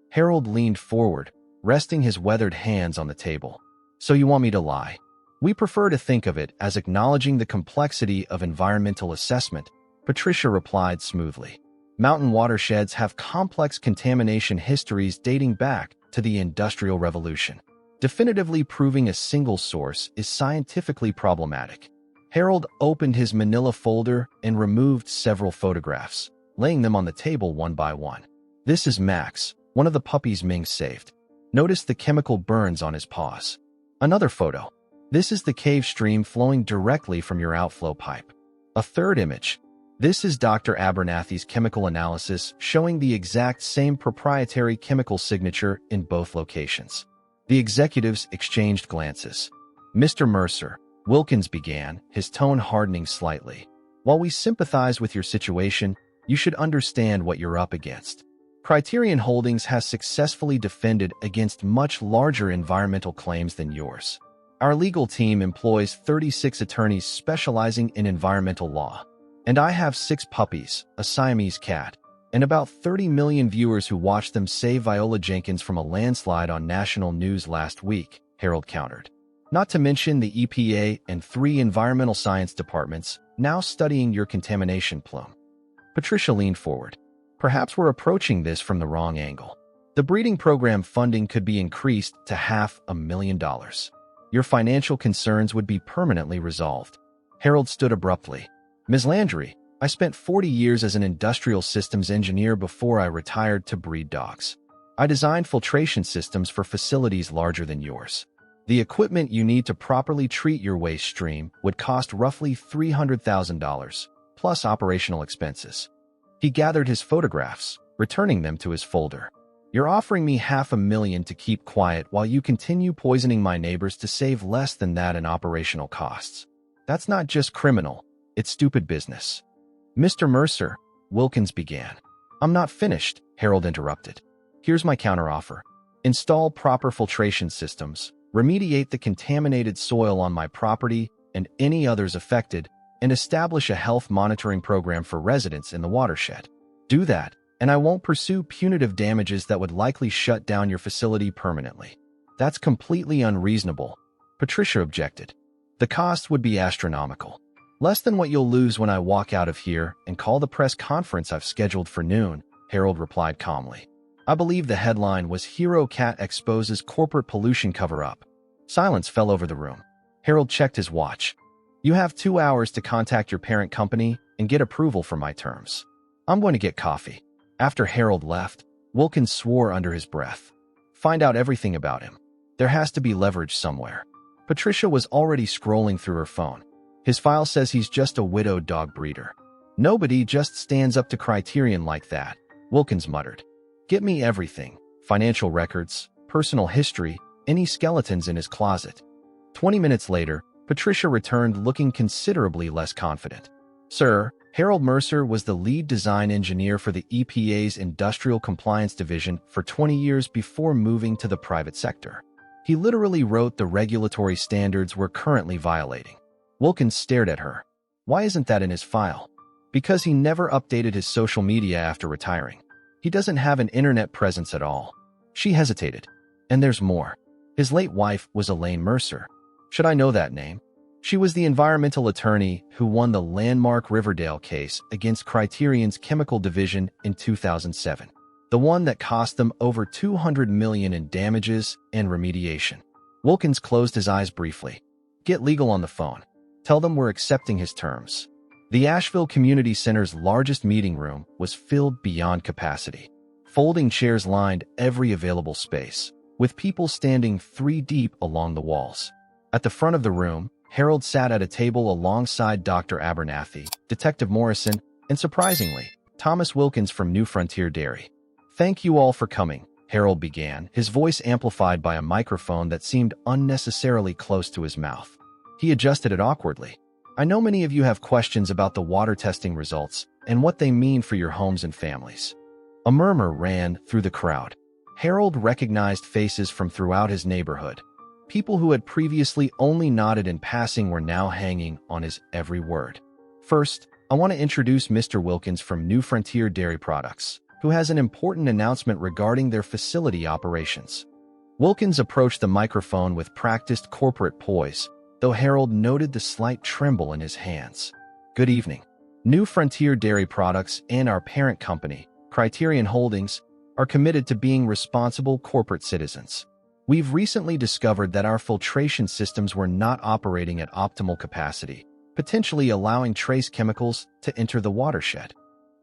Speaker 1: Harold leaned forward, resting his weathered hands on the table. "So you want me to lie?" "We prefer to think of it as acknowledging the complexity of environmental assessment," Patricia replied smoothly. "Mountain watersheds have complex contamination histories dating back to the Industrial Revolution. Definitively proving a single source is scientifically problematic." Harold opened his manila folder and removed several photographs, laying them on the table one by one. "This is Max, one of the puppies Ming saved. Notice the chemical burns on his paws." Another photo. "This is the cave stream flowing directly from your outflow pipe." A third image. "This is Dr. Abernathy's chemical analysis showing the exact same proprietary chemical signature in both locations." The executives exchanged glances. Mr. Mercer, Wilkins began, his tone hardening slightly. While we sympathize with your situation, you should understand what you're up against. Criterion Holdings has successfully defended against much larger environmental claims than yours. Our legal team employs 36 attorneys specializing in environmental law. And I have 6 puppies, a Siamese cat, and about 30 million viewers who watched them save Viola Jenkins from a landslide on national news last week, Harold countered. Not to mention the EPA and 3 environmental science departments now studying your contamination plume. Patricia leaned forward. Perhaps we're approaching this from the wrong angle. The breeding program funding could be increased to $500,000. Your financial concerns would be permanently resolved. Harold stood abruptly. Ms. Landry, I spent 40 years as an industrial systems engineer before I retired to breed dogs. I designed filtration systems for facilities larger than yours. The equipment you need to properly treat your waste stream would cost roughly $300,000, plus operational expenses. He gathered his photographs, returning them to his folder. You're offering me $500,000 to keep quiet while you continue poisoning my neighbors to save less than that in operational costs. That's not just criminal, it's stupid business. Mr. Mercer, Wilkins began. I'm not finished, Harold interrupted. Here's my counteroffer. Install proper filtration systems, remediate the contaminated soil on my property and any others affected, and establish a health monitoring program for residents in the watershed. Do that, and I won't pursue punitive damages that would likely shut down your facility permanently. That's completely unreasonable, Patricia objected. The cost would be astronomical. Less than what you'll lose when I walk out of here and call the press conference I've scheduled for noon, Harold replied calmly. I believe the headline was Hero Cat Exposes Corporate Pollution Cover-Up. Silence fell over the room. Harold checked his watch. You have 2 hours to contact your parent company and get approval for my terms. I'm going to get coffee. After Harold left, Wilkins swore under his breath. Find out everything about him. There has to be leverage somewhere. Patricia was already scrolling through her phone. His file says he's just a widowed dog breeder. Nobody just stands up to Criterion like that, Wilkins muttered. Get me everything. Financial records, personal history, any skeletons in his closet. 20 minutes later, Patricia returned looking considerably less confident. Sir, Harold Mercer was the lead design engineer for the EPA's Industrial Compliance Division for 20 years before moving to the private sector. He literally wrote the regulatory standards we're currently violating. Wilkins stared at her. Why isn't that in his file? Because he never updated his social media after retiring. He doesn't have an internet presence at all. She hesitated. And there's more. His late wife was Elaine Mercer. Should I know that name? She was the environmental attorney who won the landmark Riverdale case against Criterion's chemical division in 2007. The one that cost them over $200 million in damages and remediation. Wilkins closed his eyes briefly. Get legal on the phone. Tell them we're accepting his terms. The Asheville Community Center's largest meeting room was filled beyond capacity. Folding chairs lined every available space, with people standing 3 deep along the walls. At the front of the room, Harold sat at a table alongside Dr. Abernathy, Detective Morrison, and surprisingly, Thomas Wilkins from New Frontier Dairy. Thank you all for coming, Harold began, his voice amplified by a microphone that seemed unnecessarily close to his mouth. He adjusted it awkwardly. I know many of you have questions about the water testing results and what they mean for your homes and families. A murmur ran through the crowd. Harold recognized faces from throughout his neighborhood. People who had previously only nodded in passing were now hanging on his every word. First, I want to introduce Mr. Wilkins from New Frontier Dairy Products, who has an important announcement regarding their facility operations. Wilkins approached the microphone with practiced corporate poise, though Harold noted the slight tremble in his hands. Good evening. New Frontier Dairy Products and our parent company, Criterion Holdings, are committed to being responsible corporate citizens. We've recently discovered that our filtration systems were not operating at optimal capacity, potentially allowing trace chemicals to enter the watershed.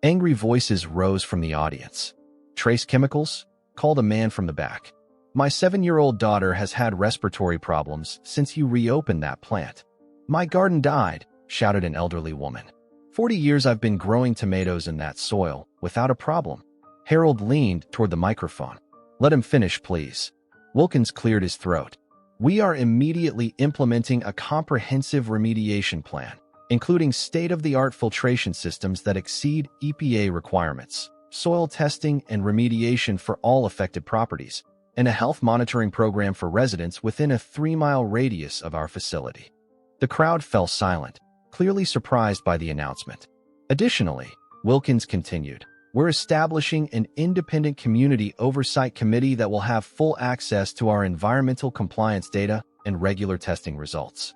Speaker 1: Angry voices rose from the audience. Trace chemicals? Called a man from the back. My 7-year-old daughter has had respiratory problems since you reopened that plant. My garden died, shouted an elderly woman. 40 years I've been growing tomatoes in that soil, without a problem. Harold leaned toward the microphone. Let him finish, please. Wilkins cleared his throat. We are immediately implementing a comprehensive remediation plan, including state-of-the-art filtration systems that exceed EPA requirements, soil testing and remediation for all affected properties, and a health monitoring program for residents within a 3-mile radius of our facility. The crowd fell silent, clearly surprised by the announcement. Additionally, Wilkins continued, we're establishing an independent community oversight committee that will have full access to our environmental compliance data and regular testing results.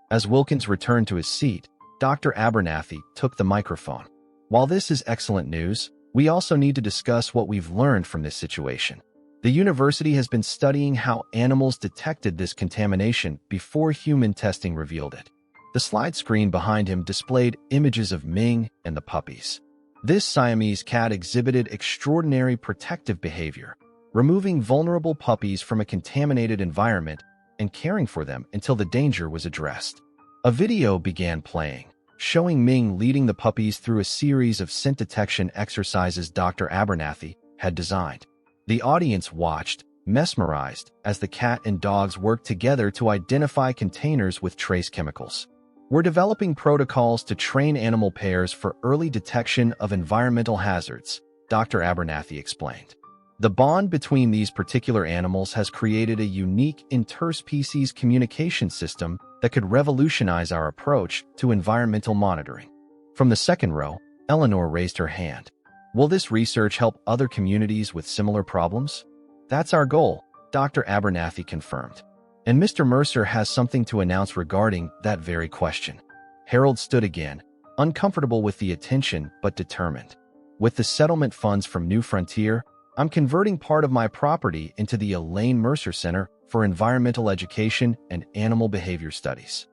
Speaker 1: As Wilkins returned to his seat, Dr. Abernathy took the microphone. While this is excellent news, we also need to discuss what we've learned from this situation. The university has been studying how animals detected this contamination before human testing revealed it. The slide screen behind him displayed images of Ming and the puppies. This Siamese cat exhibited extraordinary protective behavior, removing vulnerable puppies from a contaminated environment and caring for them until the danger was addressed. A video began playing, showing Ming leading the puppies through a series of scent detection exercises Dr. Abernathy had designed. The audience watched, mesmerized, as the cat and dogs worked together to identify containers with trace chemicals. We're developing protocols to train animal pairs for early detection of environmental hazards, Dr. Abernathy explained. The bond between these particular animals has created a unique interspecies communication system that could revolutionize our approach to environmental monitoring. From the second row, Eleanor raised her hand. Will this research help other communities with similar problems? That's our goal, Dr. Abernathy confirmed. And Mr. Mercer has something to announce regarding that very question. Harold stood again, uncomfortable with the attention but determined. With the settlement funds from New Frontier, I'm converting part of my property into the Elaine Mercer Center for Environmental Education and Animal Behavior Studies.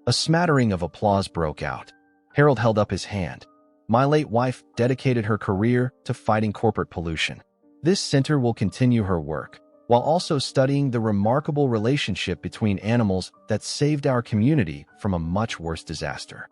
Speaker 1: A smattering of applause broke out. Harold held up his hand. My late wife dedicated her career to fighting corporate pollution. This center will continue her work, while also studying the remarkable relationship between animals that saved our community from a much worse disaster.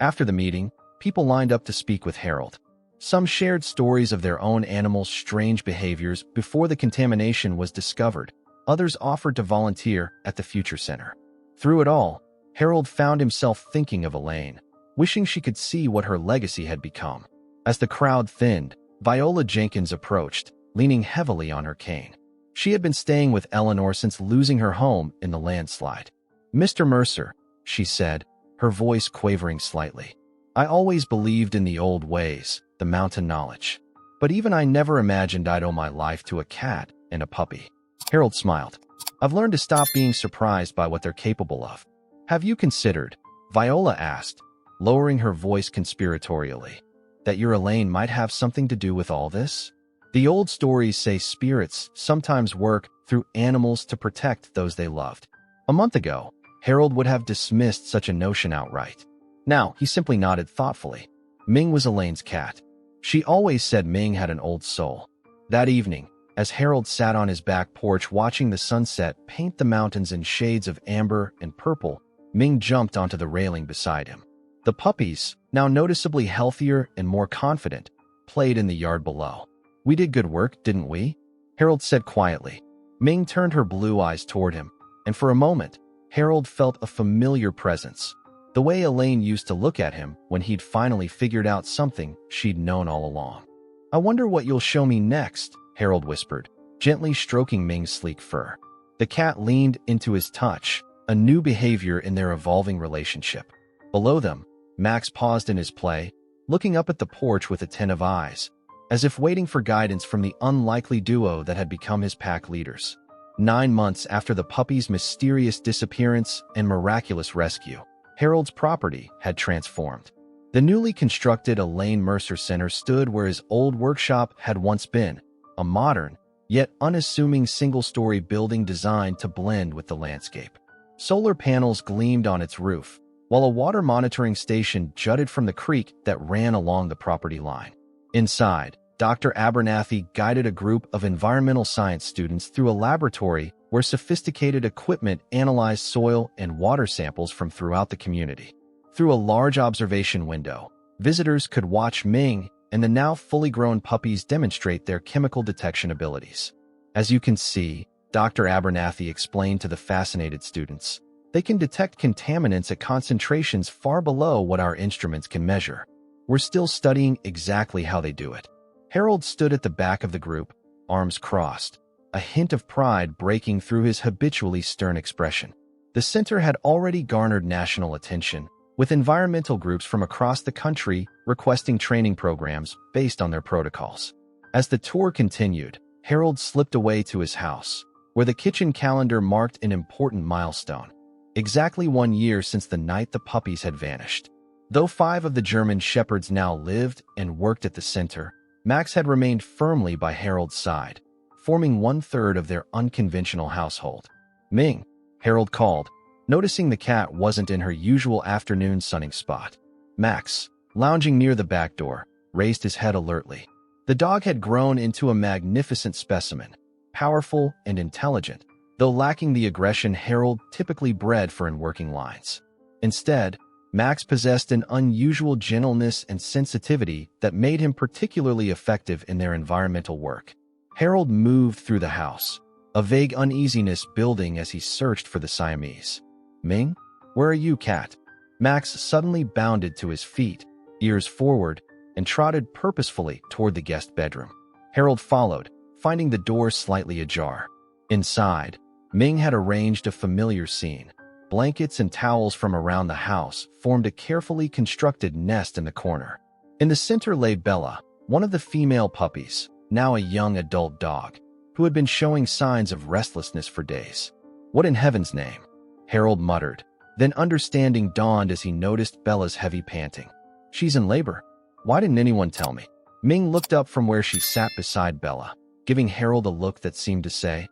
Speaker 1: After the meeting, people lined up to speak with Harold. Some shared stories of their own animals' strange behaviors before the contamination was discovered. Others offered to volunteer at the Future Center. Through it all, Harold found himself thinking of Elaine, wishing she could see what her legacy had become. As the crowd thinned, Viola Jenkins approached, leaning heavily on her cane. She had been staying with Eleanor since losing her home in the landslide. Mr. Mercer, she said, her voice quavering slightly. I always believed in the old ways, the mountain knowledge. But even I never imagined I'd owe my life to a cat and a puppy. Harold smiled. I've learned to stop being surprised by what they're capable of. Have you considered, Viola asked, lowering her voice conspiratorially, that your Elaine might have something to do with all this? The old stories say spirits sometimes work through animals to protect those they loved. A month ago, Harold would have dismissed such a notion outright. Now, he simply nodded thoughtfully. Ming was Elaine's cat. She always said Ming had an old soul. That evening, as Harold sat on his back porch watching the sunset paint the mountains in shades of amber and purple, Ming jumped onto the railing beside him. The puppies, now noticeably healthier and more confident, played in the yard below. We did good work, didn't we? Harold said quietly. Ming turned her blue eyes toward him, and for a moment, Harold felt a familiar presence. The way Elaine used to look at him when he'd finally figured out something she'd known all along. I wonder what you'll show me next, Harold whispered, gently stroking Ming's sleek fur. The cat leaned into his touch, a new behavior in their evolving relationship. Below them, Max paused in his play, looking up at the porch with attentive eyes, as if waiting for guidance from the unlikely duo that had become his pack leaders. 9 months after the puppy's mysterious disappearance and miraculous rescue, Harold's property had transformed. The newly constructed Elaine Mercer Center stood where his old workshop had once been, a modern, yet unassuming single-story building designed to blend with the landscape. Solar panels gleamed on its roof, while a water monitoring station jutted from the creek that ran along the property line. Inside, Dr. Abernathy guided a group of environmental science students through a laboratory where sophisticated equipment analyzed soil and water samples from throughout the community. Through a large observation window, visitors could watch Ming and the now fully grown puppies demonstrate their chemical detection abilities. As you can see, Dr. Abernathy explained to the fascinated students. They can detect contaminants at concentrations far below what our instruments can measure. We're still studying exactly how they do it. Harold stood at the back of the group, arms crossed, a hint of pride breaking through his habitually stern expression. The center had already garnered national attention, with environmental groups from across the country requesting training programs based on their protocols. As the tour continued, Harold slipped away to his house, where the kitchen calendar marked an important milestone. Exactly 1 year since the night the puppies had vanished. Though 5 of the German shepherds now lived and worked at the center, Max had remained firmly by Harold's side, forming 1/3 of their unconventional household. "Ming," Harold called, noticing the cat wasn't in her usual afternoon sunning spot. Max, lounging near the back door, raised his head alertly. The dog had grown into a magnificent specimen, powerful and intelligent, though lacking the aggression Harold typically bred for in working lines. Instead, Max possessed an unusual gentleness and sensitivity that made him particularly effective in their environmental work. Harold moved through the house, a vague uneasiness building as he searched for the Siamese. "Ming, where are you, cat?" Max suddenly bounded to his feet, ears forward, and trotted purposefully toward the guest bedroom. Harold followed, finding the door slightly ajar. Inside, Ming had arranged a familiar scene. Blankets and towels from around the house formed a carefully constructed nest in the corner. In the center lay Bella, one of the female puppies, now a young adult dog, who had been showing signs of restlessness for days. "What in heaven's name?" Harold muttered. Then understanding dawned as he noticed Bella's heavy panting. "She's in labor. Why didn't anyone tell me?" Ming looked up from where she sat beside Bella, giving Harold a look that seemed to say,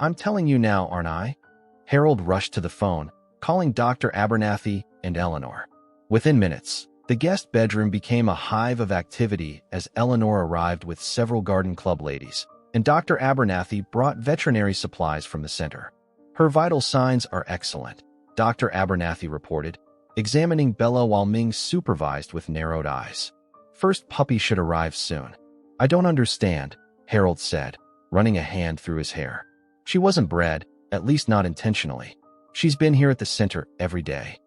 Speaker 1: "I'm telling you now, aren't I?" Harold rushed to the phone, calling Dr. Abernathy and Eleanor. Within minutes, the guest bedroom became a hive of activity as Eleanor arrived with several garden club ladies, and Dr. Abernathy brought veterinary supplies from the center. "Her vital signs are excellent," Dr. Abernathy reported, examining Bella while Ming supervised with narrowed eyes. "First puppy should arrive soon." "I don't understand," Harold said, running a hand through his hair. "She wasn't bred, at least not intentionally. She's been here at the center every day."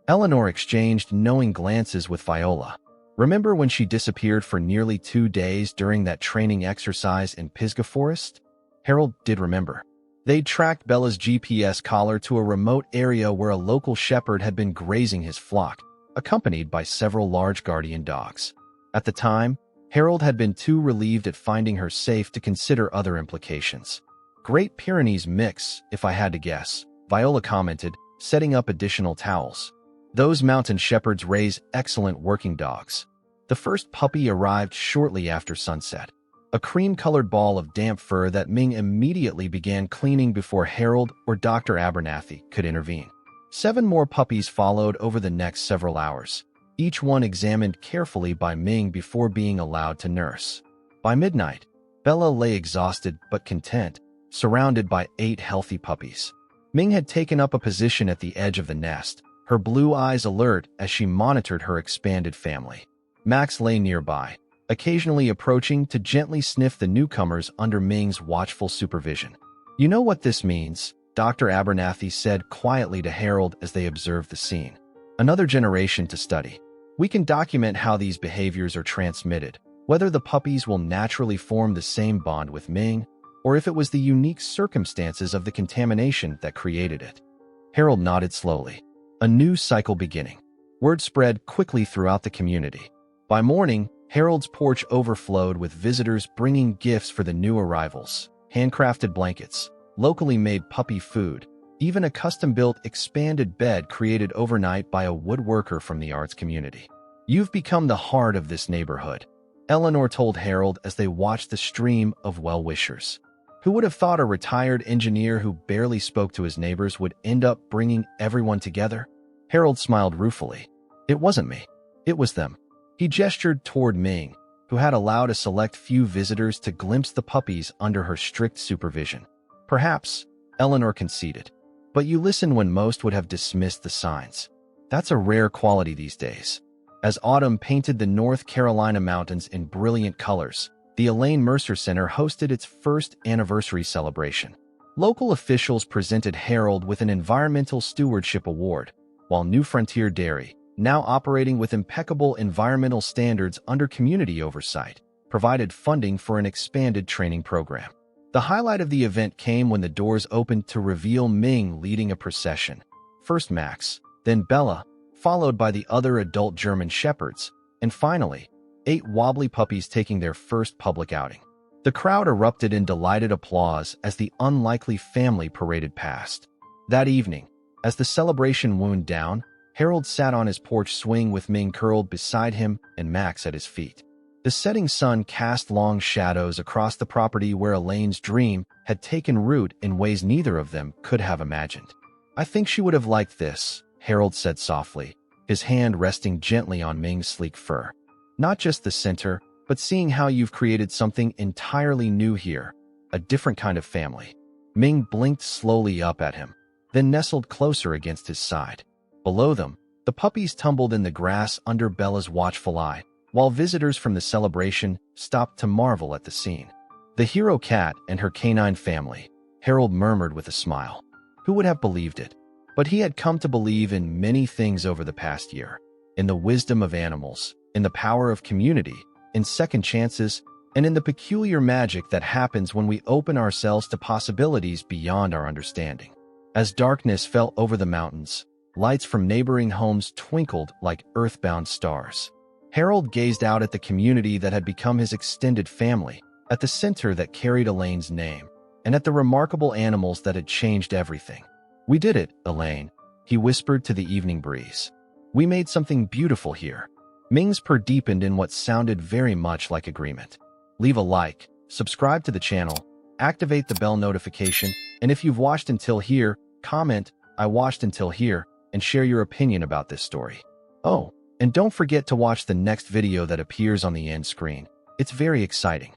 Speaker 1: Eleanor exchanged knowing glances with Viola. "Remember when she disappeared for nearly 2 days during that training exercise in Pisgah Forest?" Harold did remember. They'd tracked Bella's GPS collar to a remote area where a local shepherd had been grazing his flock, accompanied by several large guardian dogs. At the time, Harold had been too relieved at finding her safe to consider other implications. "Great Pyrenees mix, if I had to guess," Viola commented, setting up additional towels. "Those mountain shepherds raise excellent working dogs." The first puppy arrived shortly after sunset, a cream-colored ball of damp fur that Ming immediately began cleaning before Harold or Dr. Abernathy could intervene. 7 more puppies followed over the next several hours, each one examined carefully by Ming before being allowed to nurse. By midnight, Bella lay exhausted but content, surrounded by 8 healthy puppies. Ming had taken up a position at the edge of the nest, her blue eyes alert as she monitored her expanded family. Max lay nearby, occasionally approaching to gently sniff the newcomers under Ming's watchful supervision. "You know what this means," Dr. Abernathy said quietly to Harold as they observed the scene. "Another generation to study. We can document how these behaviors are transmitted, whether the puppies will naturally form the same bond with Ming, or if it was the unique circumstances of the contamination that created it." Harold nodded slowly. A new cycle beginning. Word spread quickly throughout the community. By morning, Harold's porch overflowed with visitors bringing gifts for the new arrivals, handcrafted blankets, locally made puppy food, even a custom-built expanded bed created overnight by a woodworker from the arts community. "You've become the heart of this neighborhood," Eleanor told Harold as they watched the stream of well-wishers. Who would have thought a retired engineer who barely spoke to his neighbors would end up bringing everyone together? Harold smiled ruefully. "It wasn't me. It was them." He gestured toward Ming, who had allowed a select few visitors to glimpse the puppies under her strict supervision. "Perhaps," Eleanor conceded, "but you listened when most would have dismissed the signs. That's a rare quality these days." As autumn painted the North Carolina mountains in brilliant colors, the Elaine Mercer Center hosted its first anniversary celebration. Local officials presented Harold with an Environmental Stewardship Award, while New Frontier Dairy, now operating with impeccable environmental standards under community oversight, provided funding for an expanded training program. The highlight of the event came when the doors opened to reveal Ming leading a procession. First Max, then Bella, followed by the other adult German shepherds, and finally, 8 wobbly puppies taking their first public outing. The crowd erupted in delighted applause as the unlikely family paraded past. That evening, as the celebration wound down, Harold sat on his porch swing with Ming curled beside him and Max at his feet. The setting sun cast long shadows across the property where Elaine's dream had taken root in ways neither of them could have imagined. "I think she would have liked this," Harold said softly, his hand resting gently on Ming's sleek fur. "Not just the center, but seeing how you've created something entirely new here, a different kind of family." Ming blinked slowly up at him, then nestled closer against his side. Below them, the puppies tumbled in the grass under Bella's watchful eye, while visitors from the celebration stopped to marvel at the scene. "The hero cat and her canine family," Harold murmured with a smile. Who would have believed it? But he had come to believe in many things over the past year. In the wisdom of animals, in the power of community, in second chances, and in the peculiar magic that happens when we open ourselves to possibilities beyond our understanding. As darkness fell over the mountains, lights from neighboring homes twinkled like earthbound stars. Harold gazed out at the community that had become his extended family, at the center that carried Elaine's name, and at the remarkable animals that had changed everything. "We did it, Elaine," he whispered to the evening breeze. "We made something beautiful here." Ming's purr deepened in what sounded very much like agreement. Leave a like, subscribe to the channel, activate the bell notification, and if you've watched until here, comment, "I watched until here," and share your opinion about this story. Oh, and don't forget to watch the next video that appears on the end screen. It's very exciting.